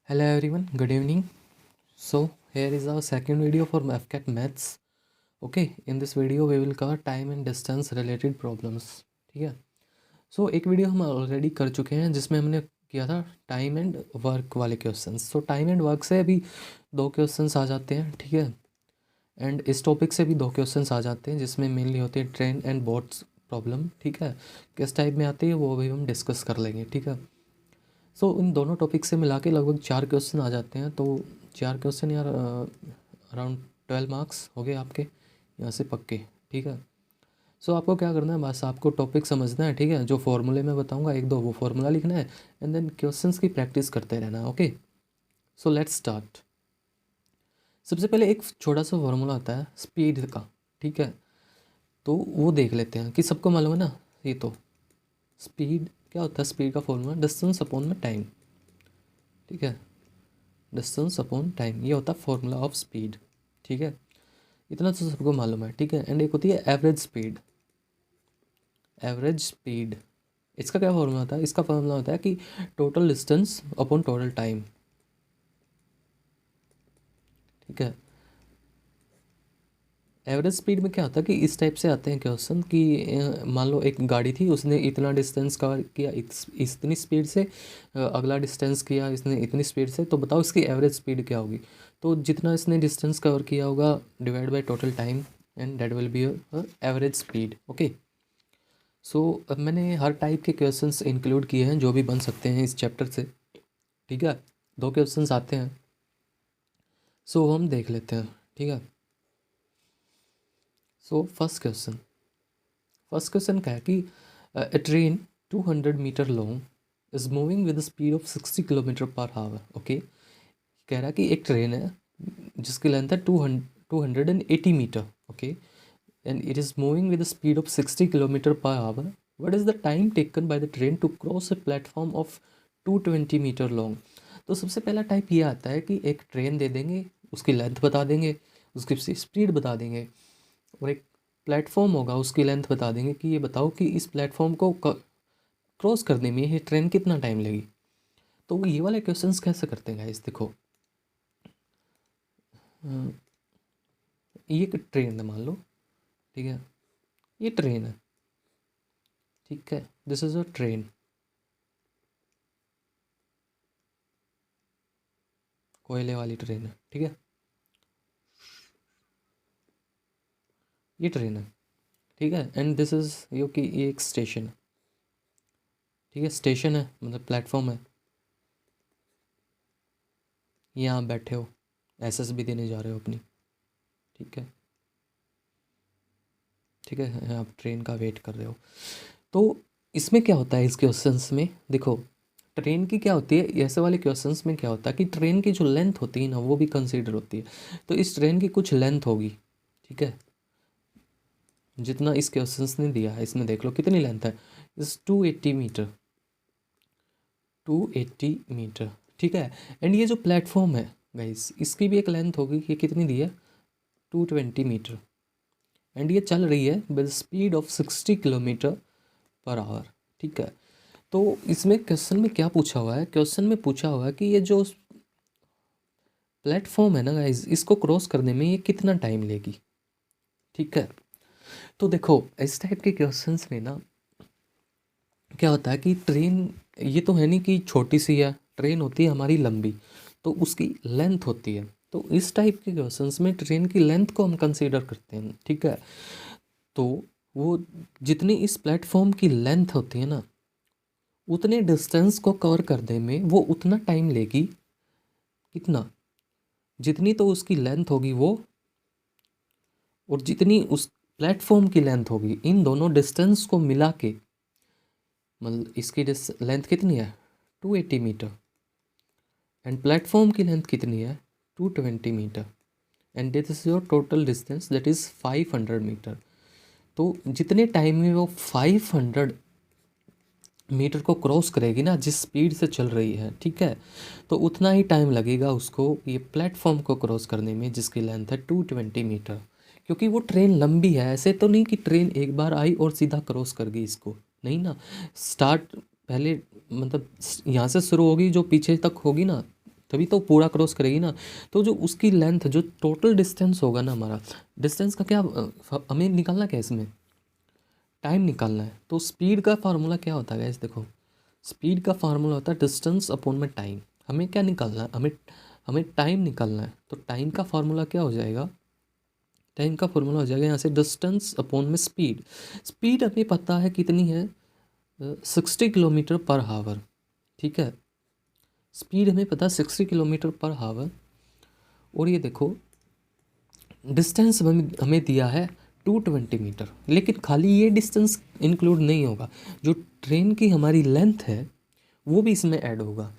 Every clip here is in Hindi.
Hello everyone, good evening. So here is our second video for FCAT Maths. Okay, in this video we will cover time and distance related problems. ठीक है. So एक वीडियो हम ऑलरेडी कर चुके हैं जिसमें हमने किया था टाइम एंड वर्क वाले questions. So time and work से अभी दो क्वेश्चंस आ जाते हैं. ठीक है. एंड इस टॉपिक से भी दो क्वेश्चंस आ जाते हैं जिसमें मेनली होती है ट्रेन एंड बोट्स प्रॉब्लम. ठीक है. किस टाइप में आती है वो भी हम डिस्कस कर लेंगे. ठीक है. सो इन दोनों टॉपिक से मिला के लगभग 4 क्वेश्चन आ जाते हैं. तो 4 क्वेश्चन यार अराउंड 12 मार्क्स हो गए आपके यहाँ से पक्के. ठीक है. सो आपको क्या करना है, बस आपको टॉपिक समझना है. ठीक है. जो फॉर्मूले मैं बताऊंगा एक दो वो फार्मूला लिखना है एंड देन क्वेश्चंस की प्रैक्टिस करते रहना है. ओके. So let's start. सबसे पहले एक छोटा सा फार्मूला आता है स्पीड का. ठीक है. तो वो देख लेते हैं कि सबको मालूम है ना. ये तो स्पीड क्या होता है, स्पीड का फॉर्मूला डिस्टेंस अपॉन में टाइम. ठीक है. डिस्टेंस अपॉन टाइम ये होता है फॉर्मूला ऑफ स्पीड. ठीक है. इतना तो सबको मालूम है. ठीक है. एंड एक होती है एवरेज स्पीड. एवरेज स्पीड इसका क्या फॉर्मूला होता है, इसका फॉर्मूला होता है कि total distance upon total time. ठीक है. एवरेज स्पीड में क्या होता है कि इस टाइप से आते हैं क्वेश्चन कि मान लो एक गाड़ी थी, उसने इतना डिस्टेंस कवर किया इतनी स्पीड से, अगला डिस्टेंस किया इसने इतनी स्पीड से, तो बताओ इसकी एवरेज स्पीड क्या होगी. तो जितना इसने डिस्टेंस कवर किया होगा divide by total time and that will be average speed. Okay. So अब मैंने हर टाइप के क्वेश्चंस इंक्लूड किए हैं जो भी बन सकते हैं इस चैप्टर से. ठीक है. दो क्वेश्चंस आते हैं. सो हम देख लेते हैं. ठीक है. सो फर्स्ट क्वेश्चन क्या है कि a train 200 metre long is moving with speed of 60 kilometre per hour. Okay. कह रहा है कि एक ट्रेन है जिसकी लेंथ है 280 metre. Okay. And it is moving with speed of 60 kilometre per hour. What is the time taken by the train to cross a platform of 220 metre long. तो सबसे पहला टाइप ये आता है कि एक ट्रेन दे देंगे, उसकी लेंथ बता देंगे, उसकी स्पीड बता देंगे, और एक प्लेटफॉर्म होगा उसकी लेंथ बता देंगे कि ये बताओ कि इस प्लेटफॉर्म को क्रॉस करने में ये ट्रेन कितना टाइम लेगी. तो वो ये वाले क्वेश्चंस कैसे करते हैं गाइस. देखो ये एक ट्रेन है मान लो. ठीक है. ये ट्रेन है. ठीक है. This is a train. कोयले वाली ट्रेन है. ठीक है. ये ट्रेन है. ठीक है. एंड दिस इज यो कि ये एक स्टेशन है. ठीक है. स्टेशन है मतलब प्लेटफॉर्म है. यहाँ आप बैठे हो, एसएसबी देने जा रहे हो अपनी. ठीक है. ठीक है. आप ट्रेन का वेट कर रहे हो. तो इसमें क्या होता है इस क्वेश्चंस में, देखो ट्रेन की क्या होती है, ऐसे वाले क्वेश्चंस में क्या होता है कि ट्रेन की जो लेंथ होती है ना वो भी कंसीडर होती है. तो इस ट्रेन की कुछ लेंथ होगी. ठीक है. जितना इस क्वेश्चंस ने दिया है इसमें देख लो कितनी लेंथ है. इस 280 मीटर. 280 मीटर. ठीक है. एंड ये जो प्लेटफॉर्म है गाइस इसकी भी एक लेंथ होगी. ये कितनी दी है, 220 मीटर. एंड ये चल रही है with speed of 60 kilometre per hour. ठीक है. तो इसमें क्वेश्चन में क्या पूछा हुआ है, क्वेश्चन में पूछा हुआ है कि ये जो प्लेटफॉर्म है ना गाइस इसको क्रॉस करने में ये कितना टाइम लेगी. ठीक है. तो देखो इस टाइप के क्वेश्चंस में ना क्या होता है कि ट्रेन ये तो है नहीं कि छोटी सी है, ट्रेन होती है हमारी लंबी, तो उसकी लेंथ होती है. तो इस टाइप के क्वेश्चंस में ट्रेन की लेंथ को हम कंसीडर करते हैं. ठीक है. तो वो जितनी इस प्लेटफॉर्म की लेंथ होती है ना उतने डिस्टेंस को कवर करने में वो उतना टाइम लेगी. कितना, जितनी तो उसकी लेंथ होगी वो, और जितनी उस प्लेटफॉर्म की लेंथ होगी, इन दोनों डिस्टेंस को मिला के मतलब इसकी लेंथ कितनी है 280 मीटर एंड प्लेटफॉर्म की लेंथ कितनी है 220 metre and this is your total distance that is 500 metre. तो जितने टाइम में वो 500 मीटर को क्रॉस करेगी ना जिस स्पीड से चल रही है. ठीक है. तो उतना ही टाइम लगेगा उसको ये प्लेटफॉर्म को क्रॉस करने में जिसकी लेंथ है 220 मीटर. क्योंकि वो ट्रेन लंबी है, ऐसे तो नहीं कि ट्रेन एक बार आई और सीधा क्रॉस कर गई इसको, नहीं ना. स्टार्ट पहले मतलब यहाँ से शुरू होगी जो पीछे तक होगी ना तभी तो पूरा क्रॉस करेगी ना। तो जो उसकी लेंथ, जो टोटल डिस्टेंस होगा ना हमारा, डिस्टेंस का क्या हमें निकालना क्या है इसमें, टाइम निकालना है। तो स्पीड का फार्मूला क्या होता है गाइस, देखो स्पीड का फार्मूला होता है डिस्टेंस अपॉन में टाइम। हमें क्या निकालना है, हमें टाइम निकालना है। तो टाइम का फार्मूला क्या हो जाएगा, टाइम का फार्मूला हो जाएगा यहाँ से डिस्टेंस अपॉन में स्पीड। स्पीड हमें पता है कितनी है, 60 किलोमीटर पर हावर। ठीक है, स्पीड हमें पता है 60 किलोमीटर पर हावर। और ये देखो डिस्टेंस हमें दिया है 220 मीटर, लेकिन खाली ये डिस्टेंस इंक्लूड नहीं होगा, जो ट्रेन की हमारी लेंथ है वो भी इसमें ऐड होगा।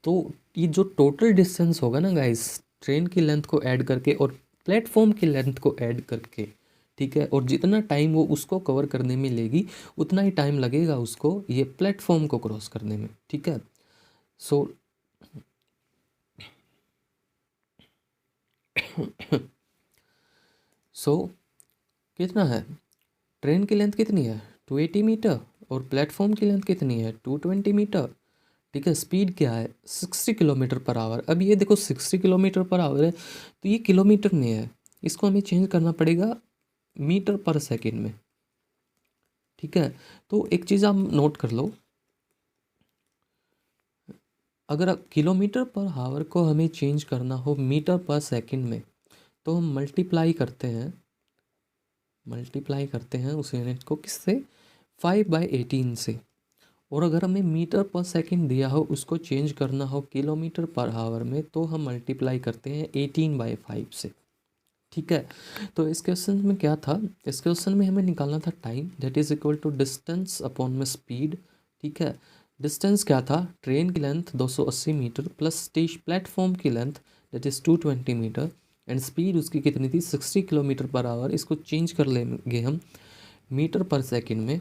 तो ये जो टोटल डिस्टेंस होगा ना गाइस, ट्रेन की लेंथ को ऐड करके और प्लेटफॉर्म की लेंथ को ऐड करके, ठीक है, और जितना टाइम वो उसको कवर करने में लेगी उतना ही टाइम लगेगा उसको ये प्लेटफॉर्म को क्रॉस करने में। ठीक है, सो सो कितना है, ट्रेन की लेंथ कितनी है 280 मीटर, और प्लेटफॉर्म की लेंथ कितनी है 220 मीटर। ठीक है, स्पीड क्या है 60 किलोमीटर पर आवर। अब ये देखो 60 किलोमीटर पर आवर है, तो ये किलोमीटर में है, इसको हमें चेंज करना पड़ेगा मीटर पर सेकेंड में। ठीक है, तो एक चीज़ आप नोट कर लो, अगर किलोमीटर पर आवर को हमें चेंज करना हो मीटर पर सेकेंड में, तो हम मल्टीप्लाई करते हैं उस यूनिट को किससे, 5/18 से। और अगर हमें मीटर पर सेकंड दिया हो, उसको चेंज करना हो किलोमीटर पर आवर में, तो हम मल्टीप्लाई करते हैं 18/5 से। ठीक है, तो इस क्वेश्चन में क्या था, इस क्वेश्चन में हमें निकालना था time, that is equal to distance upon में स्पीड। ठीक है, डिस्टेंस क्या था, ट्रेन की लेंथ 280 मीटर प्लस प्लेटफॉर्म की length that is 220 metre, and speed उसकी कितनी थी 60 किलोमीटर पर आवर। इसको चेंज कर लेंगे हम मीटर पर सेकेंड में।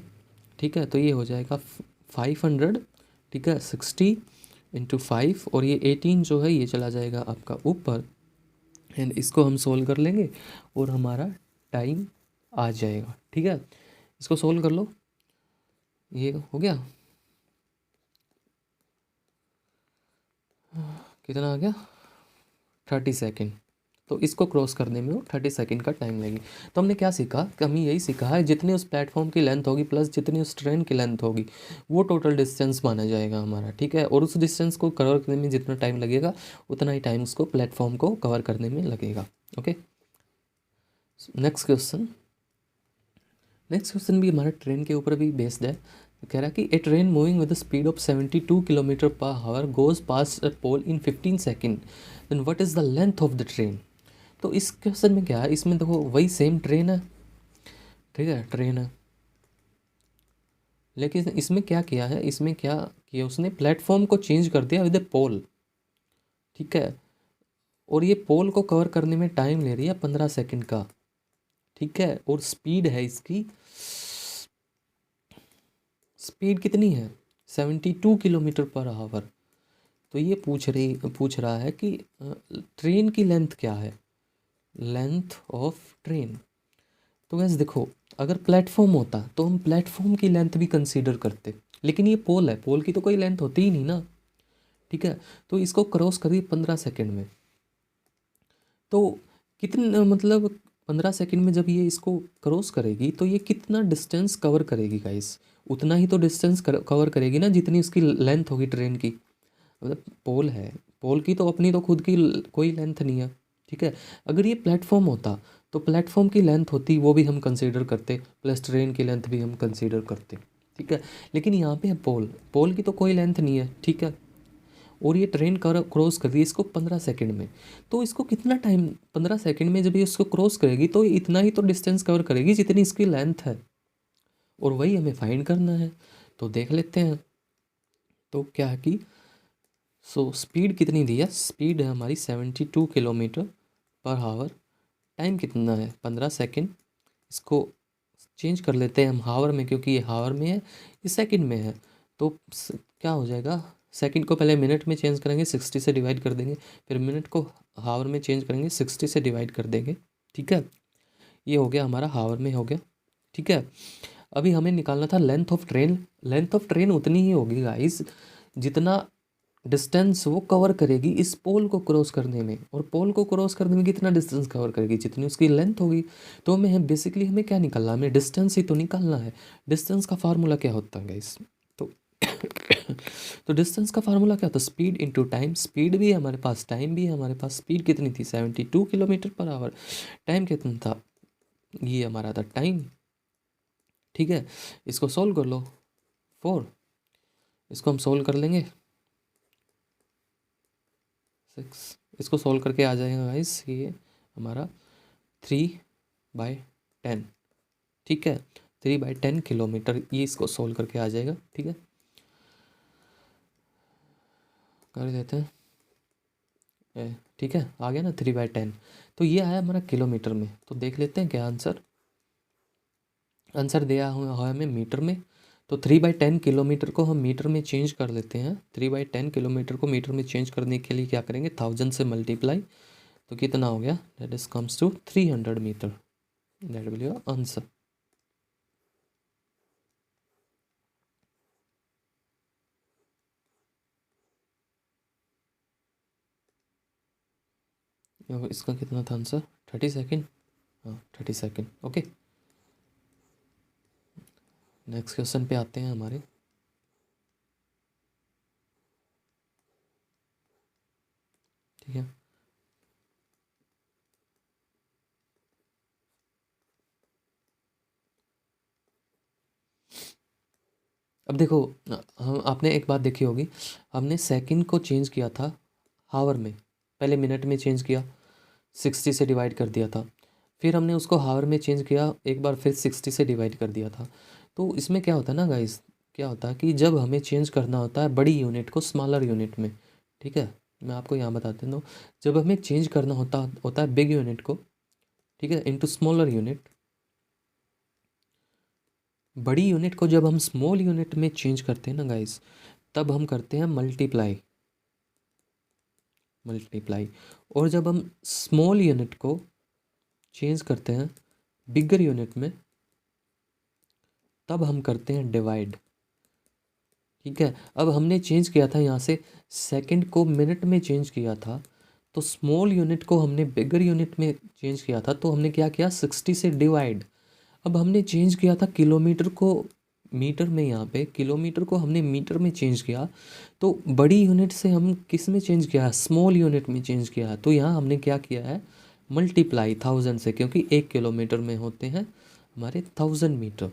ठीक है, तो ये हो जाएगा 500। ठीक है, 60 × 5, और ये 18 जो है ये चला जाएगा आपका ऊपर, एंड इसको हम सोल्व कर लेंगे और हमारा टाइम आ जाएगा। ठीक है, इसको सोल्व कर लो, ये हो गया, कितना आ गया 30 सेकेंड। तो इसको क्रॉस करने में वो 30 सेकेंड का टाइम लगेगी। तो हमने क्या सीखा, कि हमें यही सीखा है जितनी उस प्लेटफॉर्म की लेंथ होगी प्लस जितनी उस ट्रेन की लेंथ होगी वो टोटल डिस्टेंस माना जाएगा हमारा। ठीक है, और उस डिस्टेंस को कवर करने में जितना टाइम लगेगा उतना ही टाइम उसको प्लेटफॉर्म को कवर करने में लगेगा। ओके, नेक्स्ट क्वेश्चन भी हमारा ट्रेन के ऊपर भी बेस्ड है। कह रहा है कि a train moving with the speed of 72 kilometre per hour goes pass a pole in 15 second, then what is the length of the train. तो इस क्वेश्चन में क्या है, इसमें देखो वही सेम ट्रेन है, ठीक है ट्रेन है, लेकिन इसमें क्या किया है, इसमें क्या किया उसने, प्लेटफॉर्म को चेंज कर दिया विद ए पोल। ठीक है, और ये पोल को कवर करने में टाइम ले रही है 15 सेकेंड का। ठीक है, और स्पीड है इसकी, स्पीड कितनी है 72 किलोमीटर पर आवर। तो ये पूछ रहा है कि ट्रेन की लेंथ क्या है, लेंथ ऑफ ट्रेन। तो वैसे देखो अगर प्लेटफॉर्म होता तो हम प्लेटफॉर्म की लेंथ भी कंसीडर करते, लेकिन ये पोल है, पोल की तो कोई लेंथ होती ही नहीं ना। ठीक है, तो इसको क्रॉस करिए 15 सेकेंड में, तो कितना मतलब 15 सेकेंड में जब ये इसको क्रॉस करेगी तो ये कितना डिस्टेंस कवर करेगी गाइस, उतना ही तो डिस्टेंस कवर करेगी ना जितनी उसकी लेंथ होगी ट्रेन की। मतलब पोल है, पोल की तो अपनी तो खुद की कोई लेंथ नहीं है। ठीक है, अगर ये प्लेटफॉर्म होता तो प्लेटफॉर्म की लेंथ होती वो भी हम कंसीडर करते, प्लस ट्रेन की लेंथ भी हम कंसीडर करते। ठीक है, लेकिन यहाँ पे है पोल, पोल की तो कोई लेंथ नहीं है। ठीक है, और ये ट्रेन क्रॉस कर रही है इसको 15 सेकेंड में, तो इसको कितना टाइम 15 सेकेंड में जब ये इसको क्रॉस करेगी तो इतना ही तो डिस्टेंस कवर करेगी जितनी इसकी लेंथ है, और वही हमें फाइंड करना है। तो देख लेते हैं, तो क्या है कि स्पीड कितनी दी है, स्पीड है हमारी 72 किलोमीटर पर आवर, टाइम कितना है 15 सेकेंड। इसको चेंज कर लेते हैं हम हावर में, क्योंकि ये हावर में है ये सेकंड में है। तो क्या हो जाएगा, सेकंड को पहले मिनट में चेंज करेंगे 60 से डिवाइड कर देंगे, फिर मिनट को हावर में चेंज करेंगे 60 से डिवाइड कर देंगे। ठीक है, ये हो गया हमारा हावर में हो गया। ठीक है, अभी हमें निकालना था length of train. Length of train उतनी ही होगी गाइस जितना डिस्टेंस वो कवर करेगी इस पोल को क्रॉस करने में, और पोल को क्रॉस करने में कितना डिस्टेंस कवर करेगी, जितनी उसकी लेंथ होगी। तो हमें बेसिकली हमें क्या निकालना है, हमें डिस्टेंस ही तो निकालना है। डिस्टेंस का फार्मूला क्या होता है गाइस, तो तो डिस्टेंस का फार्मूला क्या होता है, स्पीड इंटू टाइम। स्पीड भी है हमारे पास, टाइम भी है हमारे पास। स्पीड कितनी थी, 72 किलोमीटर पर आवर। टाइम कितना था, ये हमारा था टाइम। ठीक है, इसको सोल्व कर लो, 4, इसको हम सोल्व कर लेंगे 6, इसको सोल्व करके आ जाएगा गाइस ये हमारा 3/10। ठीक है, 3/10 किलोमीटर, ये इसको सोल्व करके आ जाएगा। ठीक है, कर देते हैं। ठीक है, आ गया ना 3/10। तो ये आया हमारा किलोमीटर में। तो देख लेते हैं क्या आंसर, आंसर दिया हुआ है हमें मीटर में। तो 3/10 किलोमीटर को हम मीटर में चेंज कर लेते हैं। 3/10 किलोमीटर को मीटर में चेंज करने के लिए क्या करेंगे, 1000 से मल्टीप्लाई। तो कितना हो गया, that is comes to 300 metre. That will your answer. इसका कितना था आंसर, 30 सेकेंड। हाँ 30 सेकेंड। ओके, नेक्स्ट क्वेश्चन पे आते हैं हमारे। ठीक है, अब देखो, हम आपने एक बात देखी होगी, हमने सेकंड को चेंज किया था हावर में, पहले मिनट में चेंज किया, 60 से डिवाइड कर दिया था। फिर हमने उसको हावर में चेंज किया एक बार, फिर 60 से डिवाइड कर दिया था। तो इसमें क्या होता है ना गाइस, क्या होता है कि जब हमें चेंज करना होता है बड़ी यूनिट को स्मॉलर यूनिट में, ठीक है, मैं आपको यहाँ बता देता हूँ। जब हमें चेंज करना होता होता है बिग यूनिट को, ठीक है, इनटू स्मॉलर यूनिट, बड़ी यूनिट को जब हम स्मॉल यूनिट में चेंज करते हैं ना गाइस, तब हम करते हैं मल्टीप्लाई। मल्टीप्लाई। और जब हम स्मॉल यूनिट को चेंज करते हैं बिगर यूनिट में, तब हम करते हैं डिवाइड। ठीक है, अब हमने चेंज किया था यहाँ से सेकंड को मिनट में चेंज किया था, तो स्मॉल यूनिट को हमने बिगर यूनिट में चेंज किया था, तो हमने क्या किया, 60 से डिवाइड। अब हमने चेंज किया था किलोमीटर को मीटर में, यहाँ पे किलोमीटर को हमने मीटर में चेंज किया। तो बड़ी यूनिट से हम किस में चेंज किया है, स्मॉल यूनिट में चेंज किया है। तो यहाँ हमने क्या किया है, मल्टीप्लाई 1000 से, क्योंकि 1 किलोमीटर में होते हैं हमारे 1000 मीटर।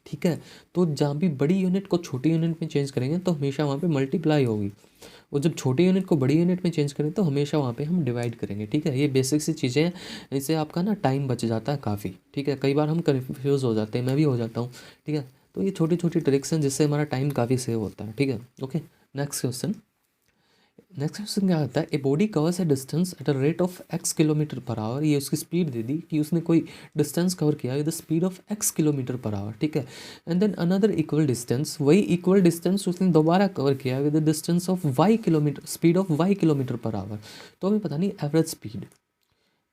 ठीक है, तो जहाँ भी बड़ी यूनिट को छोटी यूनिट में चेंज करेंगे तो हमेशा वहाँ पे मल्टीप्लाई होगी, और जब छोटी यूनिट को बड़ी यूनिट में चेंज करें तो हमेशा वहाँ पे हम डिवाइड करेंगे। ठीक है, ये बेसिक सी चीज़ें हैं, इससे आपका ना टाइम बच जाता है काफ़ी। ठीक है, कई बार हम कन्फ्यूज़ हो जाते हैं, मैं भी हो जाता हूँ। ठीक है, तो ये छोटी छोटी ट्रिक्स हैं जिससे हमारा टाइम काफ़ी सेव होता है। ठीक है, okay, next question. Next question क्या आता है, a body covers a distance at a rate of x kilometre per hour. ये उसकी स्पीड दे दी कि उसने कोई डिस्टेंस कवर किया with the speed of x kilometre per hour. ठीक है, and then another equal distance, वही इक्वल डिस्टेंस उसने दोबारा कवर किया with the distance of y kilometre, speed of y kilometre per our. तो हमें पता नहीं एवरेज स्पीड।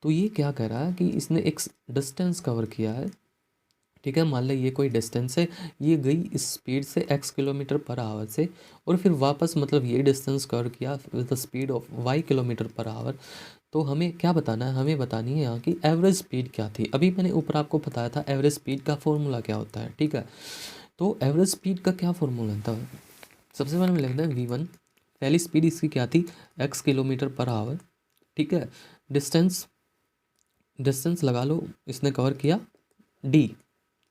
तो ये क्या कह रहा है कि इसने एक डिस्टेंस कवर किया है। ठीक है, मान लो ये कोई डिस्टेंस है, ये गई इस स्पीड से x किलोमीटर पर आवर से, और फिर वापस मतलब ये डिस्टेंस कवर किया with the speed of y kilometre per our. तो हमें क्या बताना है, हमें बतानी है यहाँ की एवरेज स्पीड क्या थी। अभी मैंने ऊपर आपको बताया था एवरेज स्पीड का फॉर्मूला क्या होता है। ठीक है, तो एवरेज स्पीड का क्या फॉर्मूला था, सबसे पहले हमें लिखना है v1। पहली स्पीड इसकी क्या थी, x किलोमीटर पर आवर। ठीक है, डिस्टेंस, डिस्टेंस लगा लो, इसने कवर किया d।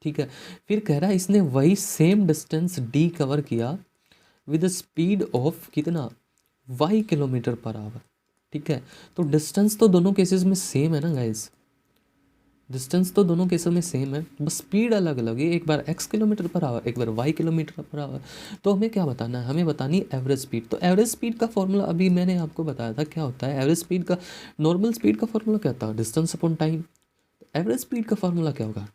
ठीक है, फिर कह रहा है इसने वही सेम डिस्टेंस डी कवर किया विद स्पीड ऑफ कितना, y किलोमीटर पर आवर। ठीक है, तो डिस्टेंस तो दोनों केसेस में सेम है ना गाइस, डिस्टेंस तो दोनों केसेस में सेम है, बस स्पीड अलग अलग है, एक बार x किलोमीटर पर आवर, एक बार y किलोमीटर पर आवर। तो हमें क्या बताना है, हमें बतानी है एवरेज स्पीड। तो एवरेज स्पीड का फॉर्मूला अभी मैंने आपको बताया था क्या होता है, एवरेज स्पीड का, नॉर्मल स्पीड का फॉर्मूला क्या होता है, distance upon time. Average speed का फार्मूला क्या होगा,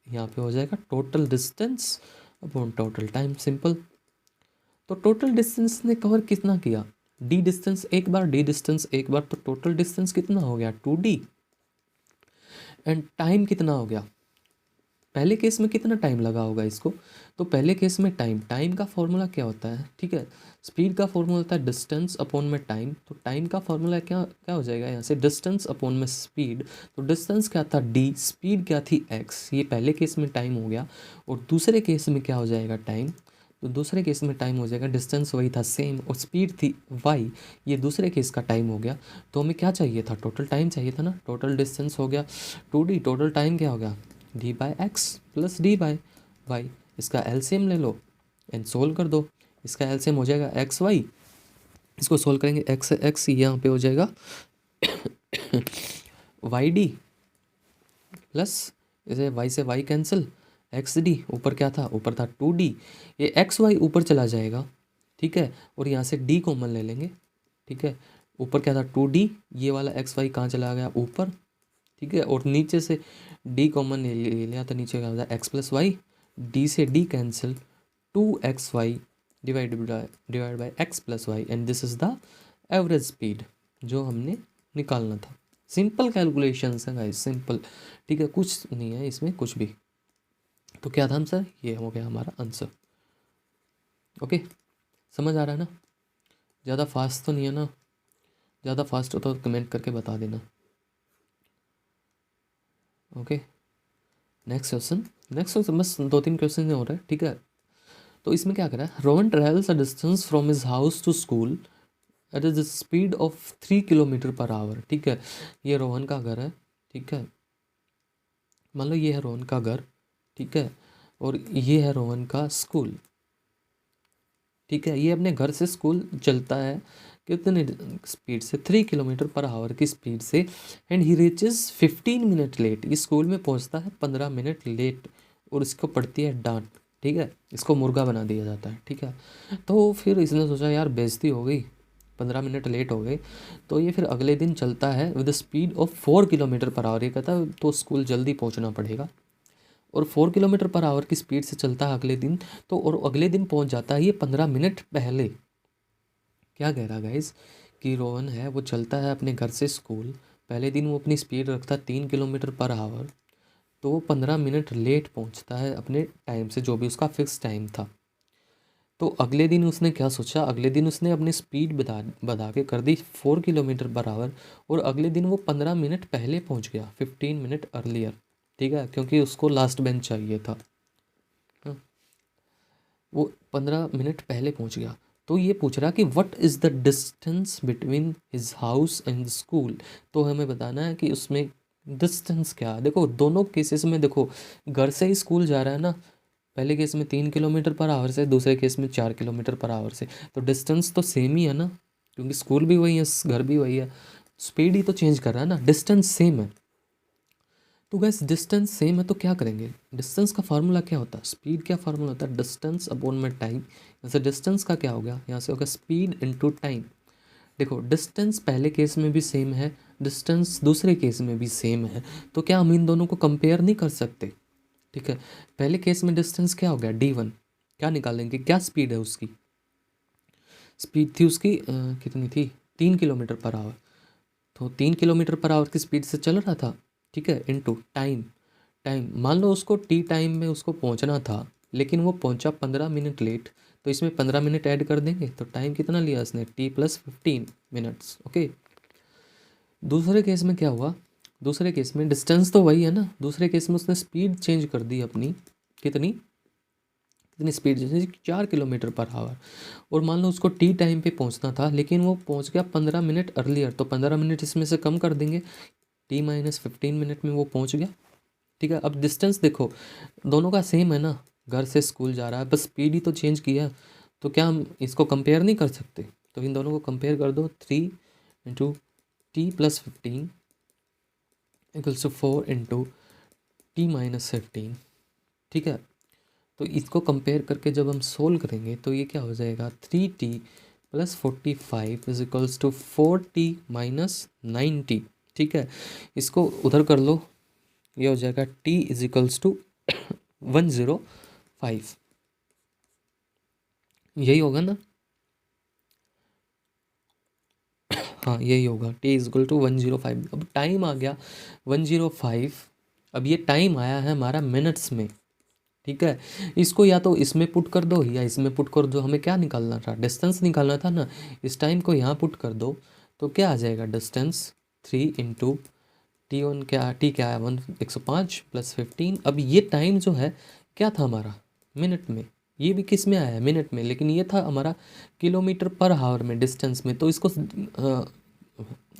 यहाँ पे हो जाएगा total distance upon total time, simple. तो टोटल डिस्टेंस ने कवर कितना किया, डी डिस्टेंस एक बार, डी डिस्टेंस एक बार, तो टोटल डिस्टेंस कितना हो गया 2d, एंड टाइम कितना हो गया, पहले केस में कितना टाइम लगा होगा इसको, तो पहले केस में टाइम का फॉर्मूला क्या होता है, ठीक है, स्पीड का फॉर्मूला होता है डिस्टेंस अपॉन में टाइम, तो टाइम का फॉर्मूला क्या क्या हो जाएगा यहाँ से, डिस्टेंस अपॉन में स्पीड, तो डिस्टेंस क्या था डी, स्पीड क्या थी एक्स, ये पहले केस में टाइम हो गया, और दूसरे केस में क्या हो जाएगा टाइम, तो दूसरे केस में टाइम हो जाएगा, डिस्टेंस वही था सेम और स्पीड थी वाई, ये दूसरे केस का टाइम हो गया, तो हमें क्या चाहिए था, टोटल टाइम चाहिए था ना, टोटल डिस्टेंस हो गया 2d, टोटल टाइम क्या हो गया d by x plus d by y, इसका एलसीएम ले लो एंड सोल्व कर दो, इसका एलसीएम हो जाएगा एक्स वाई, इसको सोल्व करेंगे एक्स एक्स यहाँ पे हो जाएगा वाई डी प्लस इसे वाई से वाई कैंसिल, एक्स डी ऊपर क्या था, ऊपर था 2d, ये एक्स वाई ऊपर चला जाएगा, ठीक है, और यहाँ से डी कॉमन ले लेंगे, ठीक है, ऊपर क्या था 2d, ये वाला एक्स वाई कहाँ चला गया ऊपर, ठीक है, और नीचे से डी कॉमन ले लिया तो नीचे क्या होता है एक्स प्लस वाई, डी से d cancel, 2xy divide by x plus y, and this is the average speed जो हमने निकालना था। सिंपल कैलकुलेशंस है गाइस, सिंपल, ठीक है, कुछ नहीं है इसमें कुछ भी। तो क्या था आंसर, ये हो गया हमारा आंसर। ओके, समझ आ रहा है ना, ज़्यादा फास्ट तो नहीं है ना, ज़्यादा फास्ट हो तो कमेंट करके बता देना। ओके, नेक्स्ट क्वेश्चन बस 2-3 क्वेश्चन हो रहे हैं, ठीक है। तो इसमें क्या करा है, Rohan travels a distance from his house to school at the speed of 3 kilometre per hour, ठीक है, ये रोहन का घर है, ठीक है, मान लो ये है रोहन का घर, ठीक है, और ये है रोहन का स्कूल, ठीक है, ये अपने घर से स्कूल चलता है कितने स्पीड से, 3 किलोमीटर पर आवर की स्पीड से, and he reaches 15 minute late, ये स्कूल में पहुंचता है 15 मिनट लेट, और इसको पड़ती है डांट, ठीक है, इसको मुर्गा बना दिया जाता है, ठीक है। तो फिर इसने सोचा यार बेइज्जती हो गई, 15 मिनट लेट हो गए, तो ये फिर अगले दिन चलता है with speed of 4 kilometre per hour, ये कहता है तो स्कूल जल्दी पहुंचना पड़ेगा, और 4 किलोमीटर पर आवर की स्पीड से चलता है अगले दिन, तो और अगले दिन पहुंच जाता है ये 15 मिनट पहले। क्या कह रहा गाइस कि रोहन है वो चलता है अपने घर से स्कूल, पहले दिन वो अपनी स्पीड रखता है 3 किलोमीटर पर आवर, तो वो 15 मिनट लेट पहुंचता है अपने टाइम से, जो भी उसका फिक्स टाइम था। तो अगले दिन उसने क्या सोचा, अगले दिन उसने अपनी स्पीड बढ़ा के कर दी 4 किलोमीटर पर आवर, और अगले दिन वो 15 मिनट पहले पहुंच गया, 15 मिनट अर्लियर, ठीक है, क्योंकि उसको लास्ट बेंच चाहिए था, हाँ, वो 15 मिनट पहले पहुंच गया। तो ये पूछ रहा कि what is the distance between his house and school, तो हमें बताना है कि उसमें डिस्टेंस क्या है। देखो दोनों केसेस में, देखो घर से ही स्कूल जा रहा है ना, पहले केस में 3 किलोमीटर पर आवर से, दूसरे केस में 4 किलोमीटर पर आवर से, तो डिस्टेंस तो सेम ही है ना, क्योंकि स्कूल भी वही है घर भी वही है, स्पीड ही तो चेंज कर रहा है ना, डिस्टेंस सेम है। तो गैस डिस्टेंस सेम है तो क्या करेंगे, डिस्टेंस का फार्मूला क्या होता है, स्पीड क्या फार्मूला होता है, डिस्टेंस अपॉन में टाइम, यहाँ से डिस्टेंस का क्या हो गया, यहाँ से होगा स्पीड इनटू टाइम। देखो डिस्टेंस पहले केस में भी सेम है, डिस्टेंस दूसरे केस में भी सेम है, तो क्या हम इन दोनों को कंपेयर नहीं कर सकते, ठीक है। पहले केस में डिस्टेंस क्या हो गया d1, क्या निकालेंगे, क्या स्पीड है उसकी, स्पीड थी उसकी कितनी थी 3 किलोमीटर पर आवर, तो 3 किलोमीटर पर आवर की स्पीड से चल रहा था, ठीक है, इनटू टाइम, टाइम मान लो उसको टी टाइम में उसको पहुंचना था, लेकिन वो पहुंचा 15 मिनट लेट, तो इसमें 15 मिनट ऐड कर देंगे, तो टाइम कितना लिया उसने टी प्लस 15 मिनट्स, ओके। दूसरे केस में क्या हुआ, दूसरे केस में डिस्टेंस तो वही है ना, दूसरे केस में उसने स्पीड चेंज कर दी अपनी, कितनी कितनी स्पीड जैसे 4 किलोमीटर पर आवर, और मान लो उसको टी टाइम पे पहुंचना था, लेकिन वो पहुंच गया 15 मिनट अर्लियर, तो 15 मिनट इसमें से कम कर देंगे, टी माइनस 15 मिनट में वो पहुंच गया, ठीक है। अब डिस्टेंस देखो दोनों का सेम है ना, घर से स्कूल जा रहा है, बस स्पीड ही तो चेंज किया, तो क्या हम इसको कंपेयर नहीं कर सकते, तो इन दोनों को कंपेयर कर दो, 3 into t plus 15 equals to 4 into t minus 15, ठीक है। तो इसको कंपेयर करके जब हम सोल्व करेंगे तो ये क्या हो जाएगा, 3t plus 45 is equals to 4t minus 90, ठीक है। इसको उधर कर लो, ये हो जाएगा t इज इक्वल्स टू 105, यही होगा ना, हाँ यही होगा, t इज इक्वल टू 105। अब टाइम आ गया 105, अब ये टाइम आया है हमारा मिनट्स में, ठीक है। इसको या तो इसमें पुट कर दो या इसमें पुट कर दो, हमें क्या निकालना था, डिस्टेंस निकालना था ना। इस टाइम को यहाँ पुट कर दो तो क्या आ जाएगा, डिस्टेंस 3 इंटू T1 क्या, टी क्या है 105 प्लस 15। अब ये टाइम जो है क्या था हमारा, मिनट में, ये भी किस में आया है, मिनट में, लेकिन ये था हमारा किलोमीटर पर हावर में, डिस्टेंस में। तो इसको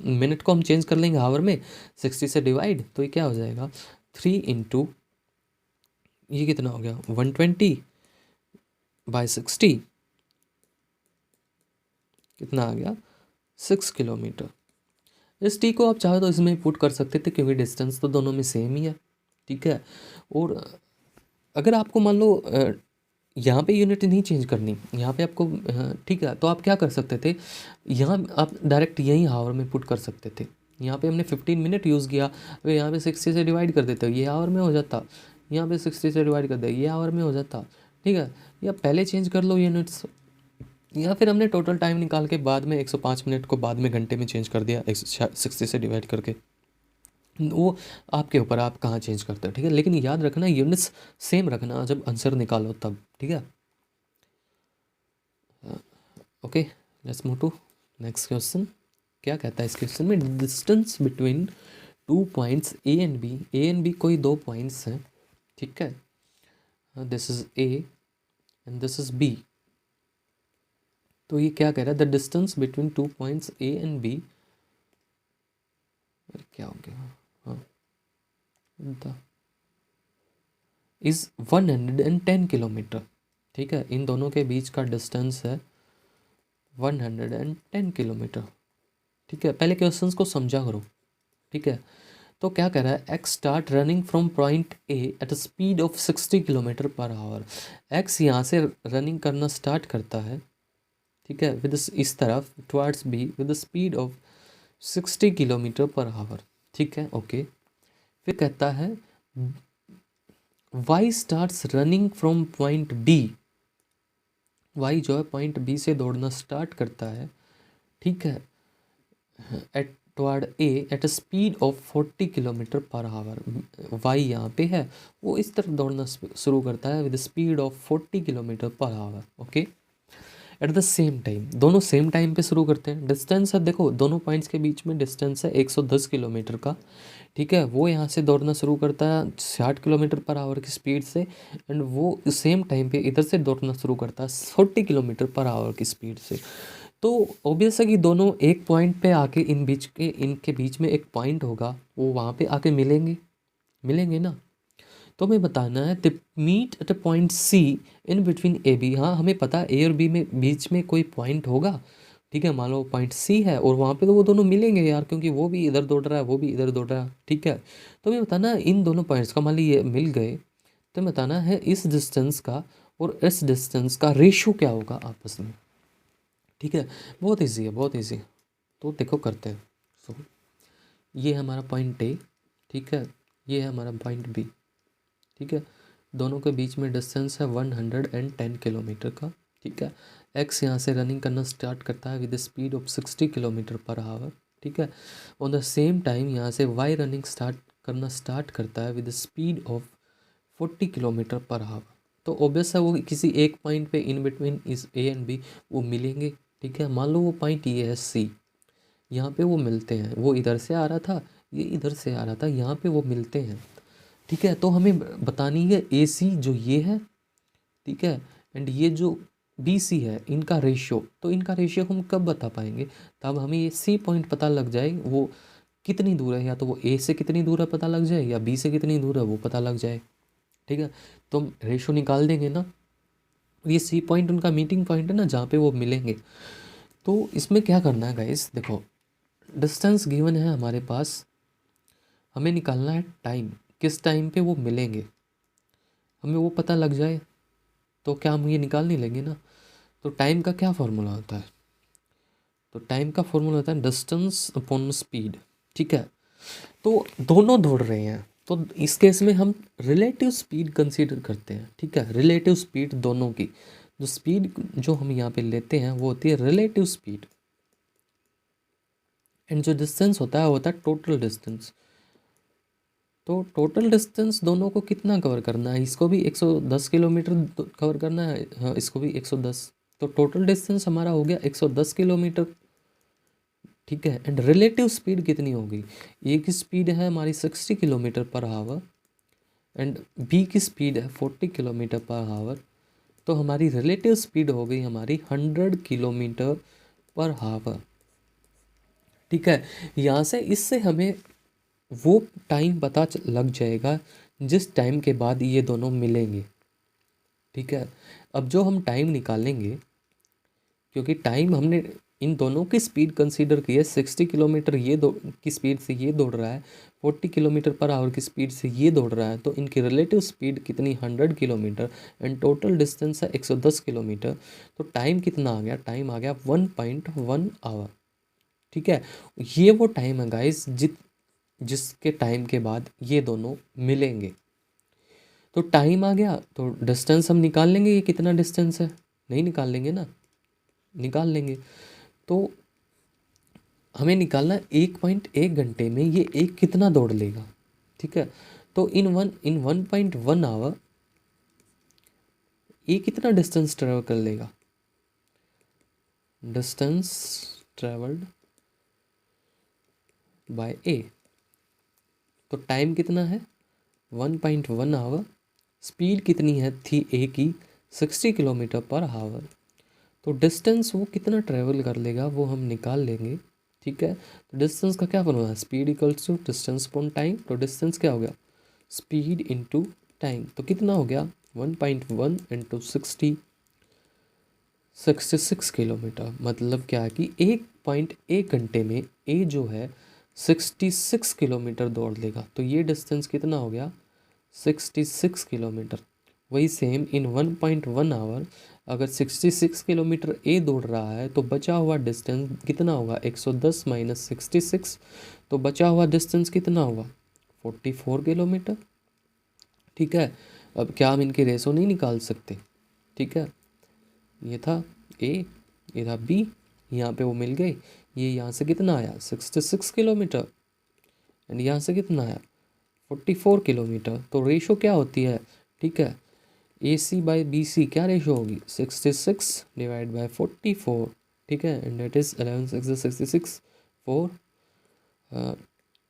मिनट को हम चेंज कर लेंगे हावर में, 60 से डिवाइड, तो ये क्या हो जाएगा 3 इंटू, ये कितना हो गया 120/60, कितना आ गया 6 किलोमीटर। इस टी को आप चाहो तो इसमें पुट कर सकते थे क्योंकि डिस्टेंस तो दोनों में सेम ही है, ठीक है। और अगर आपको मान लो यहाँ पे यूनिट नहीं चेंज करनी, यहाँ पे आपको ठीक है, तो आप क्या कर सकते थे, यहाँ आप डायरेक्ट यहीं हावर में पुट कर सकते थे। यहाँ पे हमने 15 मिनट यूज़ किया, अगर यहाँ पे 60 से डिवाइड कर देते ये आवर में हो जाता, यहाँ पे 60 से डिवाइड कर दे ये आवर में हो जाता, ठीक है। या पहले चेंज कर लो यूनिट्स, या फिर हमने टोटल टाइम निकाल के बाद में 105 मिनट को बाद में घंटे में चेंज कर दिया 60 से डिवाइड करके, वो आपके ऊपर, आप कहाँ चेंज करते हो, ठीक है। लेकिन याद रखना यूनिट्स सेम रखना जब आंसर निकालो तब, ठीक है। Okay, let's move to next question. क्या कहता है इस क्वेश्चन में, distance between 2 points A and B कोई 2 पॉइंट्स हैं, ठीक है। This is A and this is B. तो ये क्या कह रहा है, the distance between 2 points A and B, क्या हो गया, हाँ, द इज 110 किलोमीटर, ठीक है। इन दोनों के बीच का डिस्टेंस है 110 किलोमीटर, ठीक है। पहले क्वेश्चंस को समझा करो, ठीक है। तो क्या कह रहा है, x start running from point A at a speed of 60 kilometre per our. X यहाँ से रनिंग करना स्टार्ट करता है, ठीक है, विद इस तरफ towards B with speed of 60 kilometre per hour, ठीक है, ओके। फिर कहता है Y starts running from point B, Y जो है पॉइंट बी से दौड़ना स्टार्ट करता है, ठीक है, at toward A at a speed of 40 kilometre per hour. Y यहाँ पे है, वो इस तरफ दौड़ना शुरू करता है with speed of 40 kilometre per hour, okay. At the same time, दोनों सेम टाइम पे शुरू करते हैं। डिस्टेंस है, देखो दोनों पॉइंट्स के बीच में डिस्टेंस है 110 किलोमीटर का, ठीक है। वो यहाँ से दौड़ना शुरू करता है 60 किलोमीटर पर आवर की स्पीड से, एंड वो सेम टाइम पे इधर से दौड़ना शुरू करता है 40 किलोमीटर पर आवर की स्पीड से। तो ऑब्वियस है कि दोनों एक पॉइंट पे आके इनके बीच में एक पॉइंट होगा, वो वहाँ पे आके मिलेंगे ना। तो हमें बताना है the meet at a point C in between A B. हाँ, हमें पता है ए और बी में बीच में कोई पॉइंट होगा, ठीक है। मान लो पॉइंट सी है और वहाँ पे तो वो दोनों मिलेंगे यार, क्योंकि वो भी इधर दौड़ रहा है, वो भी इधर दौड़ रहा है, ठीक है। तो हमें बताना है इन दोनों पॉइंट्स का, मान ली ये मिल गए, तो हमें बताना है इस डिस्टेंस का और इस डिस्टेंस का रेशियो क्या होगा आपस में, ठीक है। बहुत ईजी है, बहुत ईजी है। तो देखो करते हैं। सो ये है हमारा पॉइंट ए, ठीक है, ये है हमारा पॉइंट बी, ठीक है। दोनों के बीच में डिस्टेंस है 110 किलोमीटर का, ठीक है। एक्स यहाँ से रनिंग करना स्टार्ट करता है with speed of 60 kilometre per hour, ठीक है। ऑन द सेम टाइम यहाँ से वाई रनिंग करना स्टार्ट करता है with speed of 40 kilometre per our. तो ऑब्वियस है वो किसी एक पॉइंट पे इन बिटवीन इस ए एंड बी वो मिलेंगे, ठीक है। मान लो वो पॉइंट ये है सी, यहाँ पे वो मिलते हैं, वो इधर से आ रहा था, ये इधर से आ रहा था, यहाँ पे वो मिलते हैं, ठीक है। तो हमें बतानी है ए सी जो ये है, ठीक है, एंड ये जो बी सी है, इनका रेशियो। तो इनका रेशियो हम कब बता पाएंगे, तब हमें ये सी पॉइंट पता लग जाए वो कितनी दूर है, या तो वो ए से कितनी दूर है पता लग जाए, या बी से कितनी दूर है वो पता लग जाए, ठीक है। तो हम रेशियो निकाल देंगे ना, ये सी पॉइंट उनका मीटिंग पॉइंट है ना, जहाँ पे वो मिलेंगे। तो इसमें क्या करना है गाइस, देखो डिस्टेंस गिवन है हमारे पास, हमें निकालना है टाइम, किस टाइम पे वो मिलेंगे, हमें वो पता लग जाए तो क्या हम ये निकाल नहीं लेंगे ना। तो टाइम का क्या फॉर्मूला होता है, तो टाइम का फॉर्मूला होता है डिस्टेंस अपॉन स्पीड, ठीक है। तो दोनों दौड़ रहे हैं, तो इस केस में हम रिलेटिव स्पीड कंसीडर करते हैं, ठीक है। रिलेटिव स्पीड दोनों की, जो स्पीड जो हम यहाँ पे लेते हैं वो होती है रिलेटिव स्पीड, एंड जो डिस्टेंस होता है वो होता है टोटल डिस्टेंस। तो टोटल डिस्टेंस दोनों को कितना कवर करना है, इसको भी 110 किलोमीटर कवर करना है, हाँ इसको भी 110, तो टोटल डिस्टेंस हमारा हो गया 110 किलोमीटर। ठीक है, एंड रिलेटिव स्पीड कितनी होगी, ए की स्पीड है हमारी 60 kilometre per hour and B की स्पीड है 40 किलोमीटर पर आवर, तो हमारी रिलेटिव स्पीड हो गई हमारी 100 किलोमीटर पर आवर। ठीक है, यहाँ से इससे हमें वो टाइम पता लग जाएगा जिस टाइम के बाद ये दोनों मिलेंगे। ठीक है, अब जो हम टाइम निकालेंगे, क्योंकि टाइम हमने इन दोनों की स्पीड कंसीडर की है, 60 किलोमीटर ये दो की स्पीड से ये दौड़ रहा है, 40 किलोमीटर पर आवर की स्पीड से ये दौड़ रहा है, तो इनकी रिलेटिव स्पीड कितनी 100 किलोमीटर एंड टोटल डिस्टेंस है 110 किलोमीटर। तो टाइम कितना आ गया, टाइम आ गया 1.1 आवर। ठीक है, ये वो टाइम है गाइस जिसके टाइम के बाद ये दोनों मिलेंगे। तो टाइम आ गया, तो डिस्टेंस हम निकाल लेंगे, ये कितना डिस्टेंस है, नहीं निकाल लेंगे ना, निकाल लेंगे। तो हमें निकालना 1.1 घंटे में ये एक कितना दौड़ लेगा। ठीक है, तो इन 1.1 आवर ये कितना डिस्टेंस ट्रेवल कर लेगा, डिस्टेंस ट्रेवल्ड बाय ए। तो टाइम कितना है 1.1 आवर, स्पीड कितनी है थी ए की 60 किलोमीटर पर आवर, तो डिस्टेंस वो कितना ट्रेवल कर लेगा वो हम निकाल लेंगे। ठीक है, तो डिस्टेंस का क्या फॉर्मूला है, speed equals to distance upon time, तो डिस्टेंस क्या हो गया, स्पीड इनटू टाइम, तो कितना हो गया 1.1 इंटू 66 किलोमीटर। मतलब क्या है कि 1.1 घंटे में ए जो है 66 किलोमीटर दौड़ लेगा, तो ये डिस्टेंस कितना हो गया 66 किलोमीटर। वही सेम इन 1.1 आवर अगर 66 किलोमीटर ए दौड़ रहा है तो बचा हुआ डिस्टेंस कितना होगा 110 माइनस 66, तो बचा हुआ डिस्टेंस कितना होगा 44 किलोमीटर। ठीक है, अब क्या हम इनके रेशो नहीं निकाल सकते। ठीक है, ये था ए, ये था बी, यहाँ पे वो मिल गए, ये यहाँ से कितना आया 66 किलोमीटर एंड यहाँ से कितना आया 44 किलोमीटर, तो रेशो क्या होती है। ठीक है, ए सी बाई बी सी क्या रेशो होगी 66 डिवाइड बाई 44। ठीक है, एंड डेट इज 11 6 66 4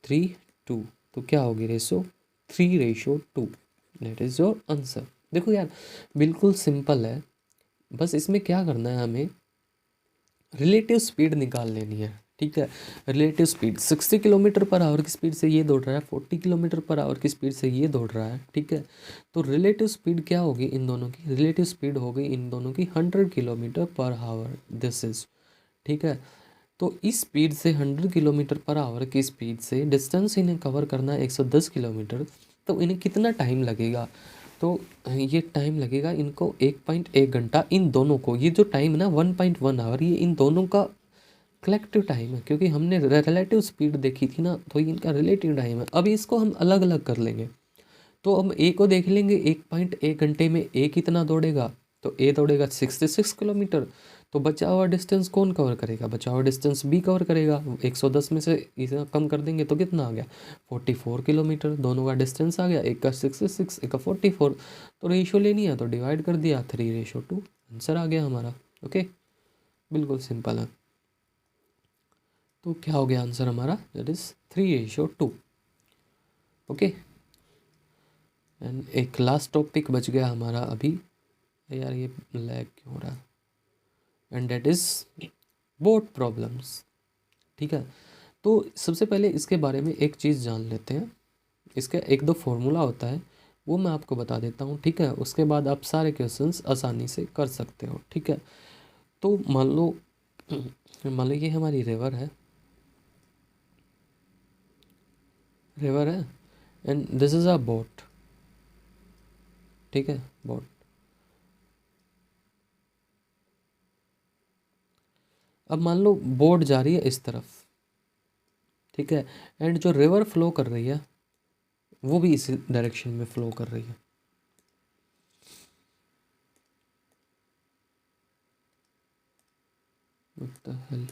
3 2, तो क्या होगी ratio 3:2, that is your answer. देखो यार बिल्कुल सिंपल है, बस इसमें क्या करना है, हमें रिलेटिव स्पीड निकाल लेनी है। ठीक है, relative speed 60 kilometre per our की स्पीड से ये दौड़ रहा है, 40 किलोमीटर पर आवर की स्पीड से ये दौड़ रहा है। ठीक है, तो रिलेटिव स्पीड क्या होगी इन दोनों की, रिलेटिव स्पीड हो गई इन दोनों की 100 kilometre per our, this is. ठीक है, तो इस स्पीड से 100 किलोमीटर पर आवर की स्पीड से डिस्टेंस इन्हें कवर करना है 110 किलोमीटर, तो इन्हें कितना टाइम लगेगा, तो ये टाइम लगेगा इनको 1.1 घंटा। इन दोनों को ये जो टाइम है ना 1.1 आवर, ये इन दोनों का कलेक्टिव टाइम है, क्योंकि हमने रिलेटिव स्पीड देखी थी ना, तो ये इनका रिलेटिव टाइम है। अभी इसको हम अलग अलग कर लेंगे, तो हम ए को देख लेंगे 1.1 घंटे में ए कितना दौड़ेगा, तो ए दौड़ेगा 66 किलोमीटर, तो बचा हुआ डिस्टेंस कौन कवर करेगा, बचा हुआ डिस्टेंस बी कवर करेगा। 110 में से इसे कम कर देंगे तो कितना आ गया 44 किलोमीटर, दोनों का डिस्टेंस आ गया, एक का 66 एक का 44, तो रेशियो लेनी है तो डिवाइड कर दिया 3:2, आंसर आ गया हमारा। ओके, बिल्कुल सिंपल है। तो क्या हो गया आंसर हमारा, दैट इज 3:2। ओके, एंड एक लास्ट टॉपिक बच गया हमारा अभी, यार ये लैग क्यों हो रहा है, and that is boat problems. ठीक है, तो सबसे पहले इसके बारे में एक चीज़ जान लेते हैं, इसका एक दो फॉर्मूला होता है वो मैं आपको बता देता हूँ। ठीक है, उसके बाद आप सारे क्वेश्चंस आसानी से कर सकते हो। ठीक है, तो मान लो ये हमारी रिवर है and this is a boat. ठीक है, बोट। अब मान लो बोट जा रही है इस तरफ, ठीक है, एंड जो रिवर फ्लो कर रही है वो भी इसी डायरेक्शन में फ्लो कर रही है। What the hell?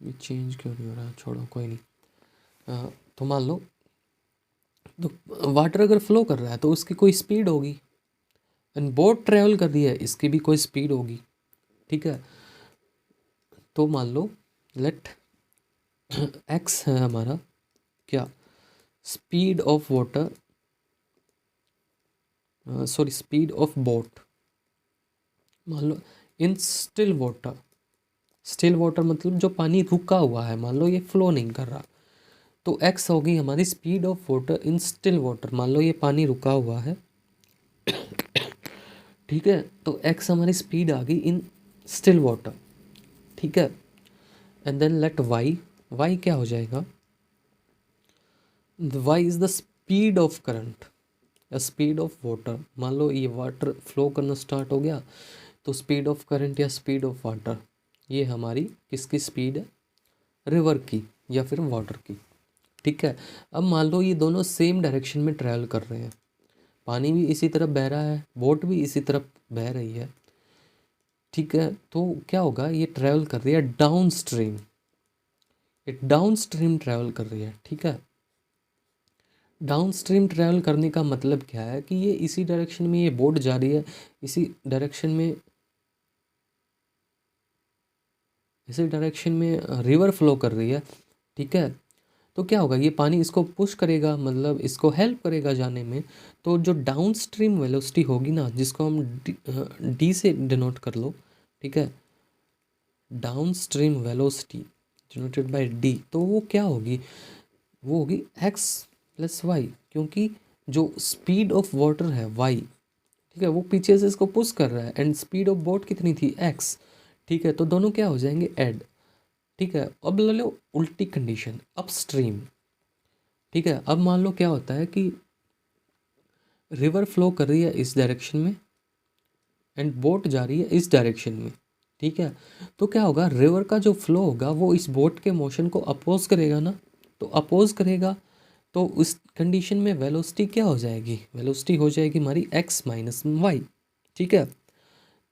ये चेंज क्यों नहीं हो रहा, छोड़ो कोई नहीं। तो मान लो, तो वाटर अगर फ्लो कर रहा है तो उसकी कोई स्पीड होगी, एंड बोट ट्रेवल कर रही है, इसकी भी कोई स्पीड होगी, ठीक है। तो मान लो लेट एक्स है हमारा क्या, speed of water, sorry speed of boat, मान लो in still water. Still water मतलब जो पानी रुका हुआ है, मान लो ये फ्लो नहीं कर रहा, तो एक्स होगी हमारी speed of water in still water. मान लो ये पानी रुका हुआ है, ठीक है, तो एक्स हमारी स्पीड आ गई इन स्टिल वाटर, ठीक है। And then let y, y क्या हो जाएगा, y is the speed of current या स्पीड ऑफ वाटर। मान लो ये वाटर फ्लो करना स्टार्ट हो गया, तो स्पीड ऑफ करंट या स्पीड ऑफ वाटर, ये हमारी किसकी स्पीड है, रिवर की या फिर वाटर की, ठीक है। अब मान लो ये दोनों सेम डायरेक्शन में ट्रैवल कर रहे हैं, पानी भी इसी तरफ बह रहा है, बोट भी इसी तरफ बह रही है, ठीक है। तो क्या होगा, ये ट्रैवल कर रही है डाउन स्ट्रीम, ये डाउन स्ट्रीम ट्रैवल कर रही है, ठीक है। डाउन स्ट्रीम ट्रैवल करने का मतलब क्या है कि ये इसी डायरेक्शन में ये बोट जा रही है, इसी डायरेक्शन में, इसी डायरेक्शन में रिवर फ्लो कर रही है, ठीक है। तो क्या होगा, ये पानी इसको पुश करेगा, मतलब इसको हेल्प करेगा जाने में। तो जो डाउन स्ट्रीम वेलोसिटी होगी ना, जिसको हम डी से डिनोट कर लो, ठीक है, downstream velocity denoted by D, तो वो क्या होगी, वो होगी एक्स प्लस वाई, क्योंकि जो स्पीड ऑफ वाटर है वाई, ठीक है, वो पीछे से इसको पुश कर रहा है, एंड स्पीड ऑफ बोट कितनी थी एक्स, ठीक है। तो दोनों क्या हो जाएंगे, ऐड, ठीक है। अब ले लो उल्टी कंडीशन, अपस्ट्रीम, ठीक है। अब मान लो क्या होता है कि रिवर फ्लो कर रही है इस डायरेक्शन में, एंड बोट जा रही है इस डायरेक्शन में, ठीक है। तो क्या होगा, रिवर का जो फ्लो होगा वो इस बोट के मोशन को अपोज करेगा ना, तो अपोज करेगा, तो उस कंडीशन में वेलोसिटी क्या हो जाएगी, वेलोसिटी हो जाएगी हमारी एक्स माइनस वाई, ठीक है।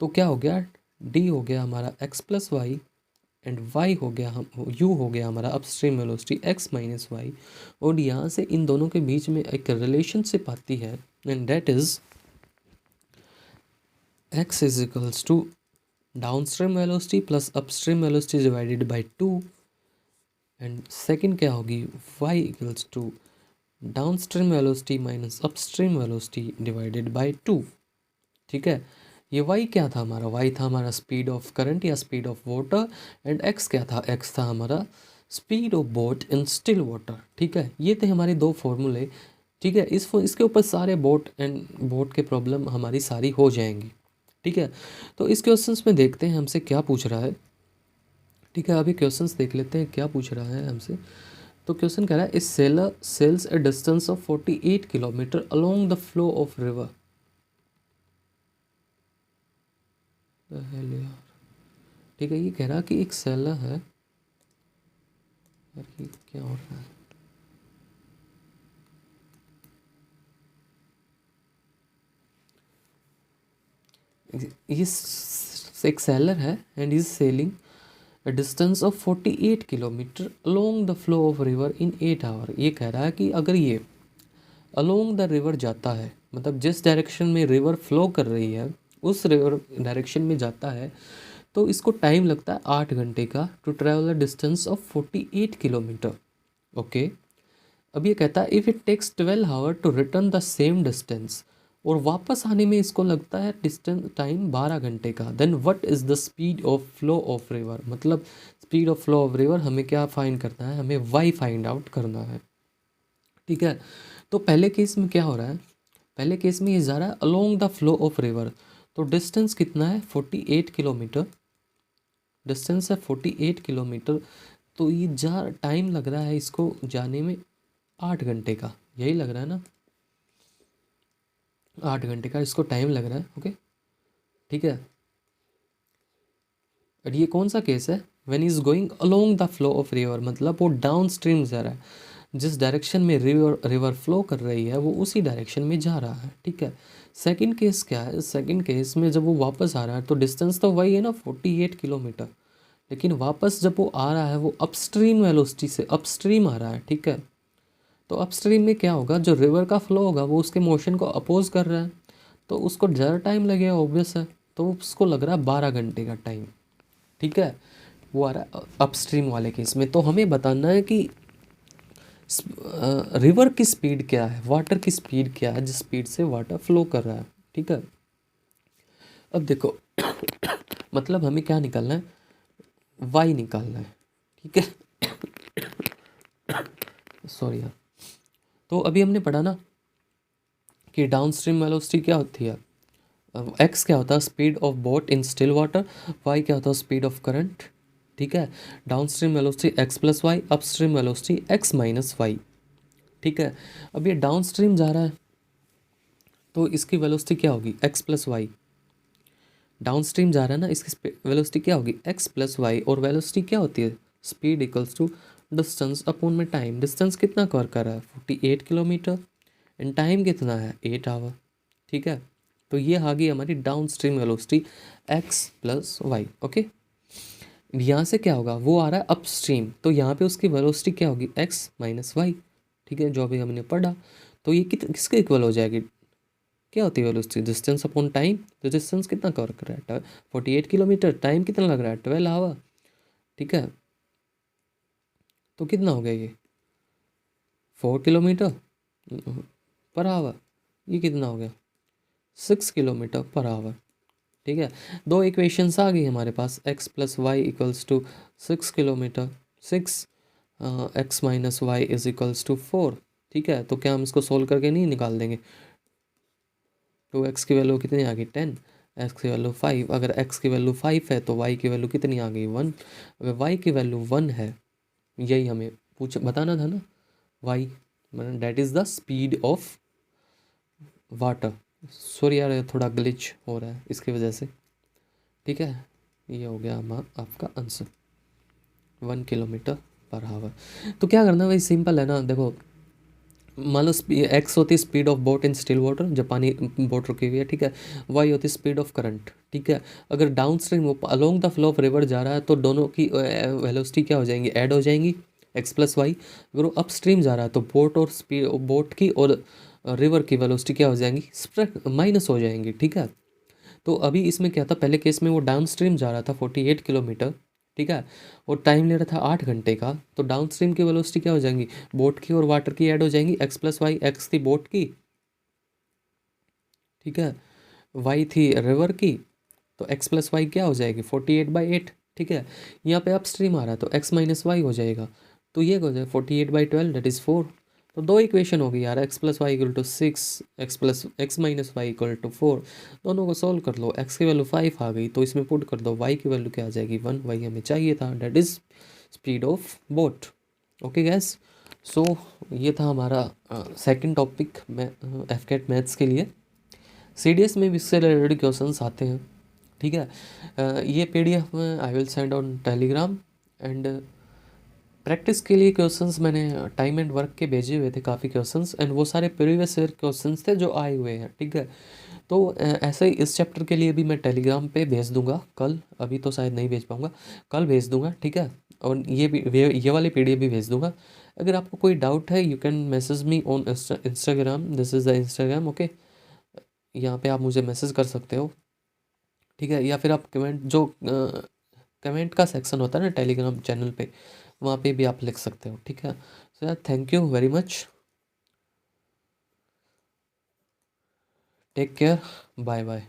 तो क्या हो गया, डी हो गया हमारा x plus y, and y हो गया, हम यू हो गया हमारा upstream velocity x minus y. और यहाँ से इन दोनों के बीच में एक रिलेशनशिप आती है, and that is x is equals to downstream velocity plus upstream velocity divided by 2, and second क्या होगी, y equals to downstream velocity minus upstream velocity divided by 2, ठीक है। ये y क्या था हमारा, y था हमारा स्पीड ऑफ करंट या speed of water, and x क्या था, x था हमारा speed of boat in still water, ठीक है। ये थे हमारे दो फॉर्मूले, ठीक है। इसके ऊपर सारे बोट एंड बोट के प्रॉब्लम हमारी सारी हो जाएंगी, ठीक है। तो इस क्वेश्चंस में देखते हैं हमसे क्या पूछ रहा है, ठीक है। अभी क्वेश्चंस देख लेते हैं क्या पूछ रहा है हमसे। तो क्वेश्चन कह रहा है, इस seller sales a distance of 48 kilometre along the flow of river. यार, ठीक है, ये कह रहा है कि एक सेलर है, यार ये क्या हो रहा है, ये एक सेलर है and is sailing a distance of 48 kilometre along the flow of river in 8 hour. ये कह रहा है कि अगर ये along the river जाता है, मतलब जिस डायरेक्शन में रिवर फ्लो कर रही है उस रिवर डायरेक्शन में जाता है, तो इसको टाइम लगता है 8 घंटे का, to travel a distance of 48 kilometre, okay. अब ये कहता है if it takes 12 hour to return the same distance, और वापस आने में इसको लगता है डिस्टेंस टाइम 12 घंटे का, then what is the speed of flow of river. मतलब speed of flow of river हमें क्या फाइंड करना है, हमें वाई फाइंड आउट करना है, ठीक है। तो पहले केस में क्या हो रहा है, पहले केस में ये जा रहा है along the flow of river, तो डिस्टेंस कितना है 48 किलोमीटर, डिस्टेंस है 48 किलोमीटर। तो ये जा टाइम लग रहा है इसको जाने में 8 घंटे का, यही लग रहा है ना, 8 घंटे का इसको टाइम लग रहा है, ओके, ठीक है। और ये कौन सा केस है, when is going along the flow of river, मतलब वो डाउन स्ट्रीम जा रहा है, जिस डायरेक्शन में रिवर फ्लो कर रही है वो उसी डायरेक्शन में जा रहा है, ठीक है। सेकंड केस क्या है, सेकंड केस में जब वो वापस आ रहा है तो डिस्टेंस तो वही है ना 48 किलोमीटर, लेकिन वापस जब वो आ रहा है वो अपस्ट्रीम वेलोसिटी से अपस्ट्रीम आ रहा है, ठीक है। तो अपस्ट्रीम में क्या होगा, जो रिवर का फ्लो होगा वो उसके मोशन को अपोज कर रहा है, तो उसको ज़्यादा टाइम लगेगा ऑब्वियस है, तो उसको लग रहा है 12 घंटे का टाइम, ठीक है। वो आ रहा है अपस्ट्रीम वाले केस में। तो हमें बताना है कि रिवर की स्पीड क्या है, वाटर की स्पीड क्या है, जिस स्पीड से वाटर फ्लो कर रहा है, ठीक है। अब देखो मतलब हमें क्या निकालना है, वाई निकालना है, ठीक है। सॉरी यार। तो अभी हमने पढ़ा ना कि डाउन स्ट्रीम वेलोसिटी क्या होती है, एक्स क्या होता है speed of boat in still water, y क्या होता है स्पीड ऑफ करंट, ठीक है। Downstream velocity x plus y, upstream velocity x minus y, ठीक है। अब ये डाउन स्ट्रीम जा रहा है तो इसकी वेलोसिटी क्या होगी, x plus y. Downstream जा रहा है ना, इसकी वेलोसिटी क्या होगी, एक्स प्लस वाई। और वेलोसिटी क्या होती है, speed equals to distance upon में टाइम। डिस्टेंस कितना कवर कर रहा है, 48 किलोमीटर, एंड टाइम कितना है, 8 आवर, ठीक है। तो ये आ गई हमारी downstream velocity x plus y, okay. यहाँ से क्या होगा, वो आ रहा है अप स्ट्रीम, तो यहाँ पे उसकी वेलोसिटी क्या होगी, एक्स माइनस वाई, ठीक है, जो अभी हमने पढ़ा। तो ये किसके इक्वल हो जाएगी, क्या होती है वेलोसिटी, डिस्टेंस अपॉन टाइम। तो डिस्टेंस कितना कवर कर रहा है, 48 किलोमीटर, टाइम कितना लग रहा है, 12 आवर, ठीक है। तो कितना हो गया ये, 4 किलोमीटर पर आवर, ये कितना हो गया, 6 किलोमीटर पर आवर, ठीक है। दो इक्वेशंस आ गई हमारे पास, x plus y equals to 6 kilometre, 6 x minus y is equals to 4, ठीक है। तो क्या हम इसको सोल्व करके नहीं निकाल देंगे, तो एक्स की वैल्यू कितनी आ गई, 10, एक्स की वैल्यू 5। अगर एक्स की वैल्यू 5 है तो वाई की वैल्यू कितनी आ गई, 1। अगर वाई की वैल्यू 1 है, यही हमें बताना था ना, वाई मतलब that is the speed of water. Sorry यार, ये थोड़ा ग्लिच हो रहा है इसकी वजह से, ठीक है। ये हो गया हमारा आपका आंसर, 1 किलोमीटर पर आवर। तो क्या करना, वही सिंपल है ना, देखो मान लो एक्स होती है speed of boat in still water, जब पानी बोट रुकी हुई है, ठीक है। वाई होती है स्पीड ऑफ करंट, ठीक है। अगर down stream along the flow of river जा रहा है तो दोनों की वेलोसिटी क्या हो जाएंगी, ऐड हो जाएंगी, एक्स प्लस वाई। अगर वो अप स्ट्रीम जा रहा है तो बोट और स्पीड, बोट की और रिवर की वेलोसिटी क्या हो जाएंगी, माइनस हो जाएंगी, ठीक है। तो अभी इसमें क्या था, पहले केस में वो डाउन स्ट्रीम जा रहा था 48 किलोमीटर, ठीक है, और टाइम ले रहा था 8 घंटे का। तो डाउन स्ट्रीम की वेलोसिटी क्या हो जाएंगी, बोट की और वाटर की ऐड हो जाएंगी, एक्स प्लस वाई, एक्स थी बोट की, ठीक है, वाई थी रिवर की, तो एक्स प्लस वाई क्या हो जाएगी, 48/8, ठीक है। यहाँ पे अप स्ट्रीम आ रहा है तो एक्स माइनस वाई हो जाएगा, तो ये हो जाएगा 48/12 दैट इज़ 4। तो दो इक्वेशन हो गई यार, x plus y equal to 6, x minus y equal to 4। दोनों को सोल्व कर लो, एक्स की वैल्यू 5 आ गई तो इसमें पुट कर दो, वाई की वैल्यू क्या आ जाएगी, 1, वही हमें चाहिए था, that is speed of boat, okay guys. So ये था हमारा सेकंड टॉपिक में एफकेट मैथ्स के लिए। सीडीएस में भी इससे रिलेटेड क्वेश्चंस आते हैं, ठीक है। ये पीडीएफ में I will send on Telegram, and practice के लिए क्वेश्चंस मैंने टाइम एंड वर्क के भेजे हुए थे काफ़ी क्वेश्चंस, एंड वो सारे प्रीवियस ईयर क्वेश्चंस थे जो आए हुए हैं, ठीक है। तो ऐसे ही इस चैप्टर के लिए भी मैं टेलीग्राम पे भेज दूंगा कल, अभी तो शायद नहीं भेज पाऊंगा, कल भेज दूंगा, ठीक है। और ये भी ये वाली पीडीएफ भी भेज दूंगा। अगर आपको कोई डाउट है you can message me on Instagram, this is the Instagram, okay. यहाँ पे आप मुझे मैसेज कर सकते हो, ठीक है, या फिर आप कमेंट, जो कमेंट का सेक्शन होता है ना टेलीग्राम चैनल पे, वहाँ पे भी आप लिख सकते हो, ठीक है। सो यार thank you very much, take care, bye bye.